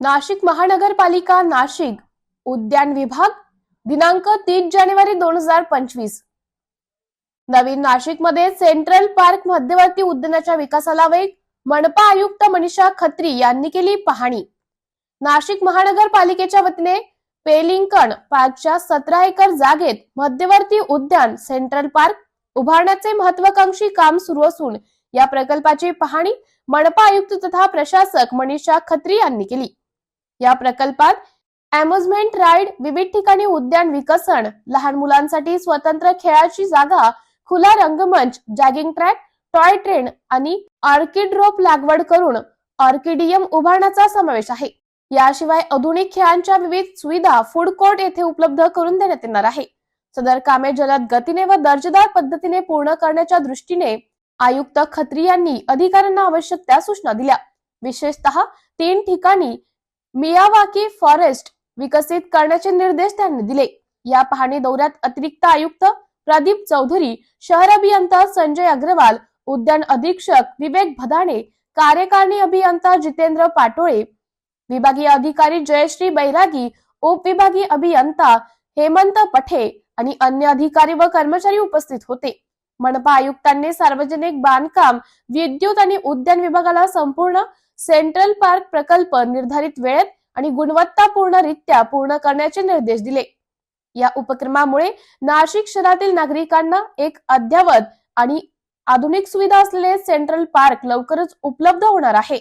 नाशिक महानगरपालिका नाशिक उद्यान विभाग दिनांक 3 जानेवारी 2025 नवीन नाशिकमध्ये सेंट्रल पार्क मध्यवर्ती उद्यानाच्या विकासाला वेग मनपा आयुक्त मनीषा खत्री यांनी केली पाहणी। नाशिक महानगरपालिकेच्या वतीने पेलिंकन पार्कच्या 17 एकर जागेत मध्यवर्ती उद्यान सेंट्रल पार्क उभारण्याचे महत्त्वाकांक्षी काम सुरू असून या प्रकल्पाची पाहणी मनपा आयुक्त तथा प्रशासक मनीषा खत्री यांनी केली। या प्रकल्पात अम्युजमेंट राईड, विविध ठिकाणी उद्यान विकसन, लहान मुलांसाठी स्वतंत्र खेळाची जागा, खुला रंगमंच, जॉगिंग ट्रॅक, टॉय ट्रेन आणि ऑर्किड रोप लागवड करून ऑर्किडियम उभारण्याचा समावेश आहे। याशिवाय आधुनिक खेळांच्या विविध सुविधा फूड कोर्ट येथे उपलब्ध करून देण्यात येणार आहे। सदर कामे जलद गतीने व दर्जेदार पद्धतीने पूर्ण करण्याच्या दृष्टीने आयुक्त खत्री यांनी अधिकाऱ्यांना आवश्यक त्या सूचना दिल्या। विशेषतः 3 ठिकाणी मियावाकी फॉरेस्ट विकसित करण्याचे निर्देश त्यांनी दिले। या पाहणी दौऱ्यात अतिरिक्त आयुक्त प्रदीप चौधरी, शहर अभियंता संजय अग्रवाल, उद्यान अधीक्षक विवेक भदाणे, कार्यकारिणी अभियंता जितेंद्र पाटोळे, विभागीय अधिकारी जयश्री बैरागी, उपविभागीय अभियंता हेमंत पठे आणि अन्य अधिकारी व कर्मचारी उपस्थित होते। मनपा आयुक्तांनी सार्वजनिक बांधकाम, विद्युत आणि उद्यान विभागाला संपूर्ण सेंट्रल पार्क प्रकल्प निर्धारित वेळेत आणि गुणवत्तापूर्णरित्या पूर्ण करण्याचे निर्देश दिले। या उपक्रमामुळे नाशिक शहरातील नागरिकांना एक अद्ययावत आणि आधुनिक सुविधा असलेले सेंट्रल पार्क लवकरच उपलब्ध होणार आहे।